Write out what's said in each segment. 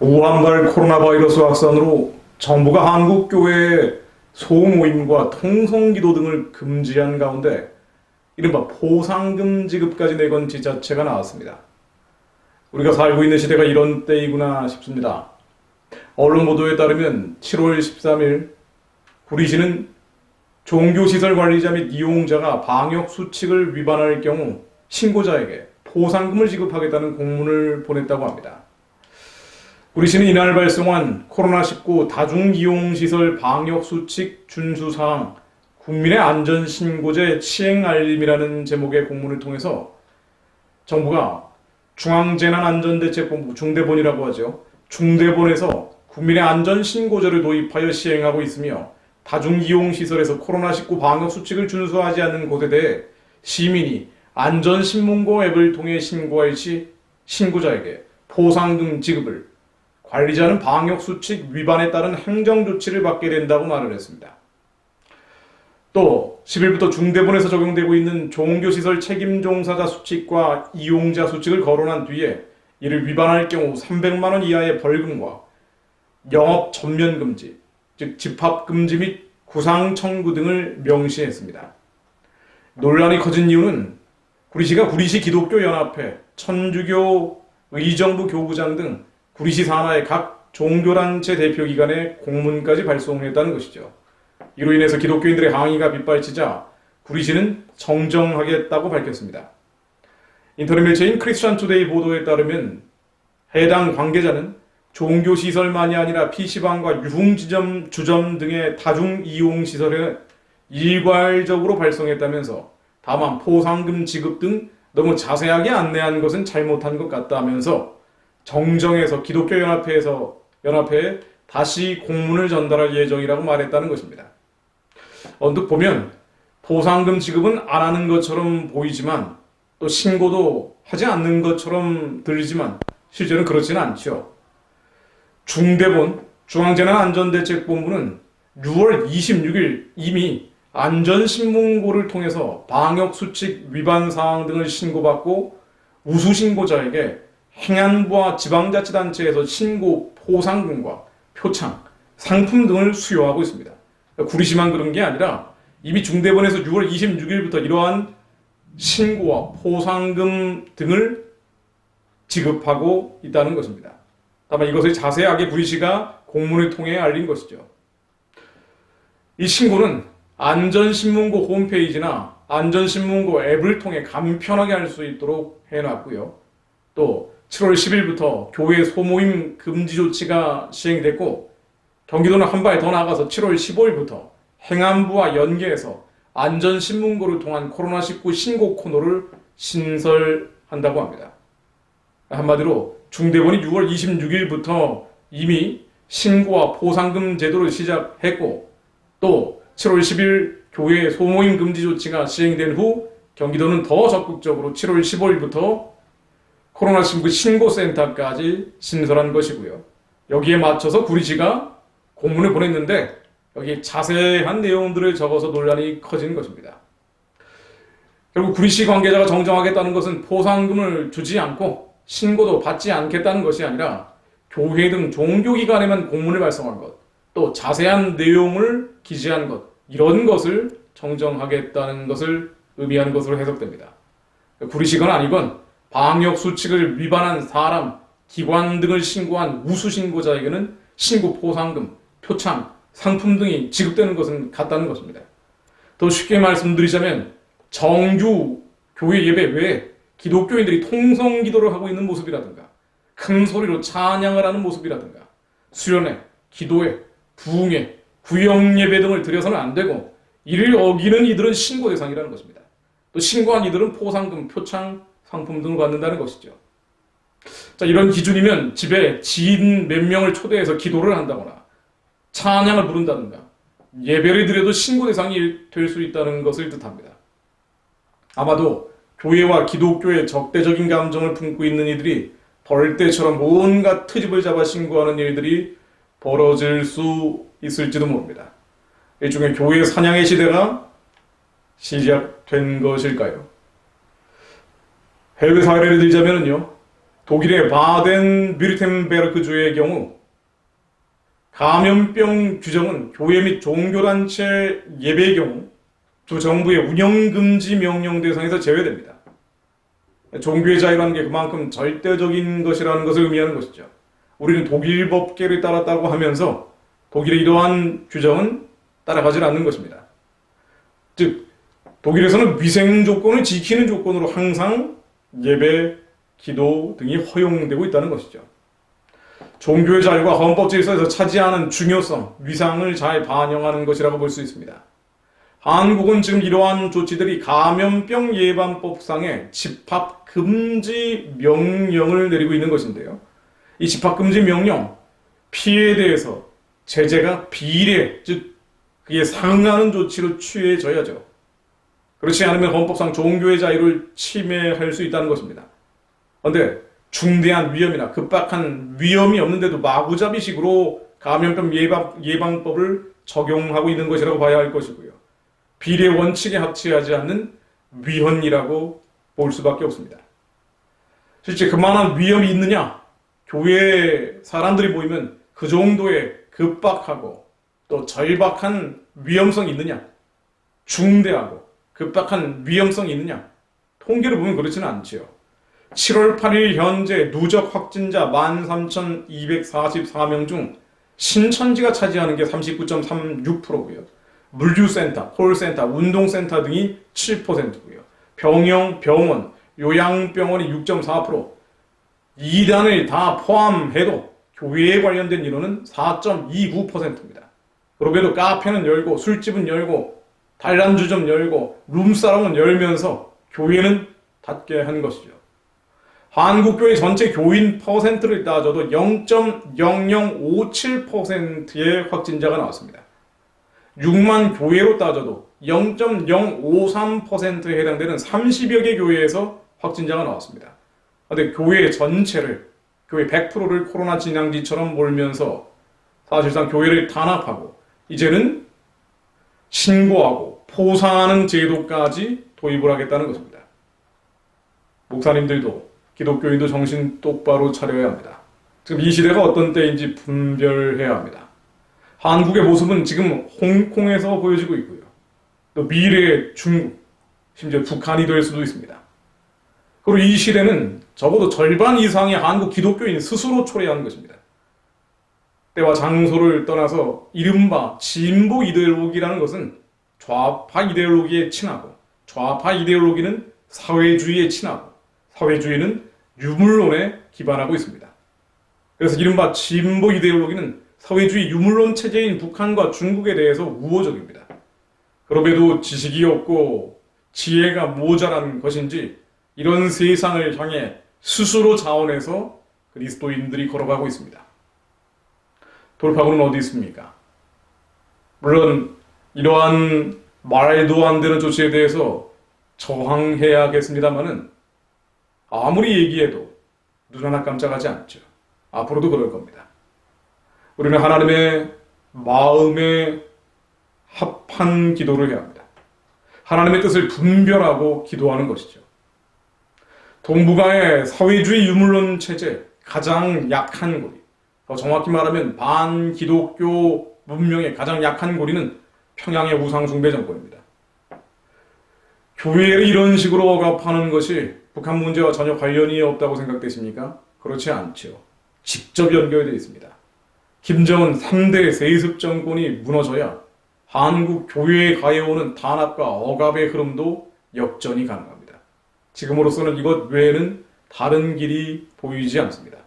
우한발 코로나 바이러스 확산으로 정부가 한국교회의 소모임과 통성기도 등을 금지한 가운데 이른바 포상금 지급까지 내건 지자체가 나왔습니다. 우리가 살고 있는 시대가 이런 때이구나 싶습니다. 언론 보도에 따르면 7월 13일 구리시는 종교시설 관리자 및 이용자가 방역수칙을 위반할 경우 신고자에게 포상금을 지급하겠다는 공문을 보냈다고 합니다. 구리시는 이날 발송한 코로나19 다중이용시설 방역수칙 준수사항 국민의 안전신고제 시행알림이라는 제목의 공문을 통해서 정부가 중앙재난안전대책본부 중대본이라고 하죠. 중대본에서 국민의 안전신고제를 도입하여 시행하고 있으며 다중이용시설에서 코로나19 방역수칙을 준수하지 않는 곳에 대해 시민이 안전신문고 앱을 통해 신고할 시 신고자에게 포상금 지급을, 관리자는 방역수칙 위반에 따른 행정조치를 받게 된다고 말을 했습니다. 또 10일부터 중대본에서 적용되고 있는 종교시설 책임종사자 수칙과 이용자 수칙을 거론한 뒤에 이를 위반할 경우 300만 원 이하의 벌금과 영업 전면 금지, 즉 집합 금지 및 구상 청구 등을 명시했습니다. 논란이 커진 이유는 구리시가 구리시 기독교 연합회, 천주교 의정부 교구장 등 구리시 산하의 각 종교단체 대표기관에 공문까지 발송했다는 것이죠. 이로 인해서 기독교인들의 항의가 빗발치자 구리시는 정정하겠다고 밝혔습니다. 인터넷 매체인 크리스천 투데이 보도에 따르면 해당 관계자는 종교시설만이 아니라 PC방과 유흥주점 등의 다중이용시설에 일괄적으로 발송했다면서 다만 포상금 지급 등 너무 자세하게 안내한 것은 잘못한 것 같다면서 정정해서 기독교연합회에 다시 공문을 전달할 예정이라고 말했다는 것입니다. 언뜻 보면 포상금 지급은 안 하는 것처럼 보이지만 또 신고도 하지 않는 것처럼 들리지만 실제로는 그렇지는 않죠. 중대본 중앙재난안전대책본부는 6월 26일 이미 안전신문고를 통해서 방역수칙 위반 사항 등을 신고받고 우수신고자에게 행안부와 지방자치단체에서 신고 포상금과 표창, 상품 등을 수여하고 있습니다. 구리시만 그런 게 아니라 이미 중대본에서 6월 26일부터 이러한 신고와 포상금 등을 지급하고 있다는 것입니다. 다만 이것을 자세하게 구리시가 공문을 통해 알린 것이죠. 이 신고는 안전신문고 홈페이지나 안전신문고 앱을 통해 간편하게 할 수 있도록 해놨고요. 또 7월 10일부터 교회 소모임 금지 조치가 시행됐고 경기도는 한 발 더 나아가서 7월 15일부터 행안부와 연계해서 안전신문고를 통한 코로나19 신고 코너를 신설한다고 합니다. 한마디로 중대본이 6월 26일부터 이미 신고와 포상금 제도를 시작했고 또 7월 10일 교회 소모임 금지 조치가 시행된 후 경기도는 더 적극적으로 7월 15일부터 코로나19 신고센터까지 신설한 것이고요. 여기에 맞춰서 구리시가 공문을 보냈는데 여기 자세한 내용들을 적어서 논란이 커진 것입니다. 결국 구리시 관계자가 정정하겠다는 것은 포상금을 주지 않고 신고도 받지 않겠다는 것이 아니라 교회 등 종교기관에만 공문을 발송한 것, 또 자세한 내용을 기재한 것, 이런 것을 정정하겠다는 것을 의미하는 것으로 해석됩니다. 구리시건 아니건 방역수칙을 위반한 사람, 기관 등을 신고한 우수신고자에게는 신고 포상금, 표창, 상품 등이 지급되는 것은 같다는 것입니다. 더 쉽게 말씀드리자면 정규 교회 예배 외에 기독교인들이 통성기도를 하고 있는 모습이라든가 큰 소리로 찬양을 하는 모습이라든가 수련회, 기도회, 부흥회, 구역예배 등을 드려서는 안 되고 이를 어기는 이들은 신고 대상이라는 것입니다. 또 신고한 이들은 포상금, 표창, 상품 등을 받는다는 것이죠. 자, 이런 기준이면 집에 지인 몇 명을 초대해서 기도를 한다거나 찬양을 부른다든가 예배를 드려도 신고 대상이 될 수 있다는 것을 뜻합니다. 아마도 교회와 기독교의 적대적인 감정을 품고 있는 이들이 벌떼처럼 온갖 트집을 잡아 신고하는 일들이 벌어질 수 있을지도 모릅니다. 일종의 교회 사냥의 시대가 시작된 것일까요? 해외 사례를 들자면요, 독일의 바덴뷰르텐베르크주의 경우 감염병 규정은 교회 및 종교단체 예배의 경우 주 정부의 운영금지 명령 대상에서 제외됩니다. 종교의 자유라는 게 그만큼 절대적인 것이라는 것을 의미하는 것이죠. 우리는 독일 법계를 따랐다고 하면서 독일의 이러한 규정은 따라가지 않는 것입니다. 즉, 독일에서는 위생 조건을 지키는 조건으로 항상 예배, 기도 등이 허용되고 있다는 것이죠. 종교의 자유가 헌법 질서에서 차지하는 중요성, 위상을 잘 반영하는 것이라고 볼 수 있습니다. 한국은 지금 이러한 조치들이 감염병 예방법상의 집합금지 명령을 내리고 있는 것인데요. 이 집합금지 명령, 피해에 대해서 제재가 비례, 즉 그에 상응하는 조치로 취해져야죠. 그렇지 않으면 헌법상 종교의 자유를 침해할 수 있다는 것입니다. 그런데 중대한 위험이나 급박한 위험이 없는데도 마구잡이식으로 감염병 예방법을 적용하고 있는 것이라고 봐야 할 것이고요. 비례 원칙에 합치하지 않는 위헌이라고 볼 수밖에 없습니다. 실제 그만한 위험이 있느냐? 교회에 사람들이 모이면 그 정도의 급박하고 또 절박한 위험성이 있느냐? 중대하고 급박한 위험성이 있느냐? 통계를 보면 그렇지는 않지요. 7월 8일 현재 누적 확진자 13,244명 중 신천지가 차지하는 게 39.36%고요. 물류센터, 콜센터, 운동센터 등이 7%고요. 병영, 병원, 요양병원이 6.4%, 이단을 다 포함해도 교회에 관련된 인원은 4.29%입니다. 그러게도 카페는 열고, 술집은 열고, 단란주점 열고, 룸사롱은 열면서 교회는 닫게 한 것이죠. 한국교회 전체 교인 퍼센트를 따져도 0.0057%의 확진자가 나왔습니다. 6만 교회로 따져도 0.053%에 해당되는 30여 개 교회에서 확진자가 나왔습니다. 그런데 교회 전체를, 교회 100%를 코로나 진앙지처럼 몰면서 사실상 교회를 탄압하고 이제는 신고하고 포상하는 제도까지 도입을 하겠다는 것입니다. 목사님들도 기독교인도 정신 똑바로 차려야 합니다. 지금 이 시대가 어떤 때인지 분별해야 합니다. 한국의 모습은 지금 홍콩에서 보여지고 있고요. 또 미래의 중국, 심지어 북한이 될 수도 있습니다. 그리고 이 시대는 적어도 절반 이상의 한국 기독교인 스스로 초래하는 것입니다. 때와 장소를 떠나서 이른바 진보 이데올로기라는 것은 좌파 이데올로기에 친하고, 좌파 이데올로기는 사회주의에 친하고, 사회주의는 유물론에 기반하고 있습니다. 그래서 이른바 진보 이데올로기는 사회주의 유물론 체제인 북한과 중국에 대해서 우호적입니다. 그럼에도 지식이 없고 지혜가 모자란 것인지 이런 세상을 향해 스스로 자원해서 그리스도인들이 걸어가고 있습니다. 돌파구는 어디 있습니까? 물론 이러한 말도 안 되는 조치에 대해서 저항해야겠습니다만은 아무리 얘기해도 눈 하나 깜짝하지 않죠. 앞으로도 그럴 겁니다. 우리는 하나님의 마음에 합한 기도를 해야 합니다. 하나님의 뜻을 분별하고 기도하는 것이죠. 동북아의 사회주의 유물론 체제 가장 약한 고리, 더 정확히 말하면 반기독교 문명의 가장 약한 고리는 평양의 우상숭배 정권입니다. 교회를 이런 식으로 억압하는 것이 북한 문제와 전혀 관련이 없다고 생각되십니까? 그렇지 않죠. 직접 연결되어 있습니다. 김정은 3대 세습 정권이 무너져야 한국 교회에 가해오는 탄압과 억압의 흐름도 역전이 가능합니다. 지금으로서는 이것 외에는 다른 길이 보이지 않습니다.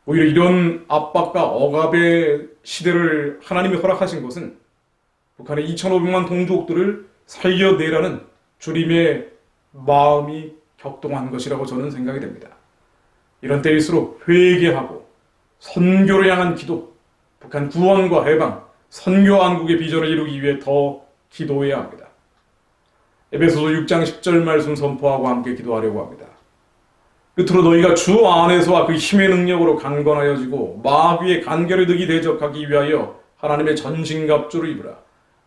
오히려 이런 압박과 억압의 시대를 하나님이 허락하신 것은 북한의 2,500만 동족들을 살려내라는 주님의 마음이 격동한 것이라고 저는 생각이 됩니다. 이런 때일수록 회개하고 선교를 향한 기도, 북한 구원과 해방, 선교 한국의 비전을 이루기 위해 더 기도해야 합니다. 에베소서 6장 10절 말씀 선포하고 함께 기도하려고 합니다. 끝으로 너희가 주 안에서와 그 힘의 능력으로 강건하여지고 마귀의 간계를 득이 대적하기 위하여 하나님의 전신갑주를 입으라.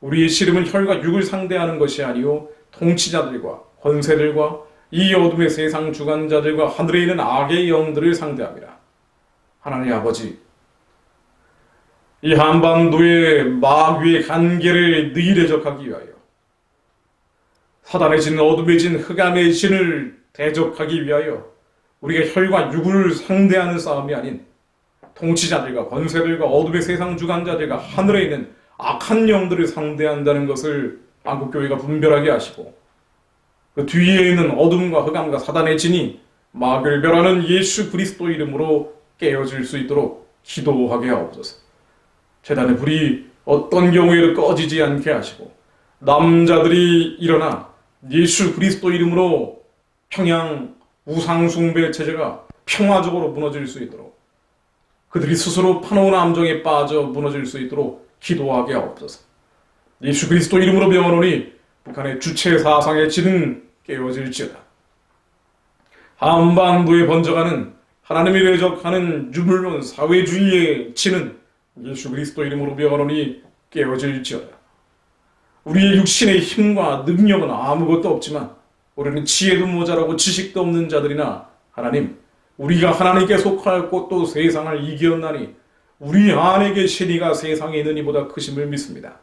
우리의 씨름은 혈과 육을 상대하는 것이 아니요 통치자들과 권세들과 이 어둠의 세상 주관자들과 하늘에 있는 악의 영들을 상대합니다. 하나님 아버지, 이 한반도의 마귀의 간계를 너희 대적하기 위하여 사단의 진, 어둠의 진, 흑암의 진을 대적하기 위하여 우리가 혈과 육을 상대하는 싸움이 아닌 통치자들과 권세들과 어둠의 세상 주관자들과 하늘에 있는 악한 영들을 상대한다는 것을 한국교회가 분별하게 하시고, 그 뒤에 있는 어둠과 흑암과 사단의 진이 마귀를 멸하는 예수 그리스도 이름으로 깨어질 수 있도록 기도하게 하옵소서. 제단의 불이 어떤 경우에도 꺼지지 않게 하시고, 남자들이 일어나 예수 그리스도 이름으로 평양 우상숭배 체제가 평화적으로 무너질 수 있도록, 그들이 스스로 파놓은 함정에 빠져 무너질 수 있도록 기도하게 하옵소서. 예수 그리스도 이름으로 명하노니 북한의 주체 사상의 진은 깨어질지어다. 한반도에 번져가는 하나님이 대적하는 유물론 사회주의의 진은 예수 그리스도 이름으로 명하노니 깨어질지어다. 우리의 육신의 힘과 능력은 아무것도 없지만 우리는 지혜도 모자라고 지식도 없는 자들이나, 하나님, 우리가 하나님께 속하였고 또 세상을 이기었나니 우리 안에 계신 이가 세상에 있는 이보다 크심을 믿습니다.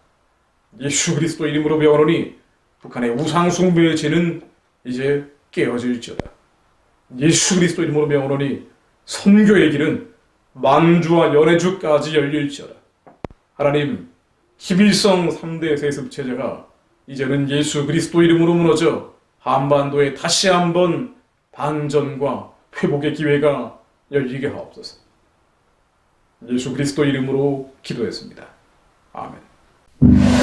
예수 그리스도 이름으로 명하노니 북한의 우상숭배의 죄는 이제 깨어질지어다. 예수 그리스도 이름으로 명하노니 선교의 길은 만주와 연해주까지 열릴지어다. 하나님, 11성 3대 세습체제가 이제는 예수 그리스도 이름으로 무너져 한반도에 다시 한번 반전과 회복의 기회가 열리게 하옵소서. 예수 그리스도 이름으로 기도했습니다. 아멘.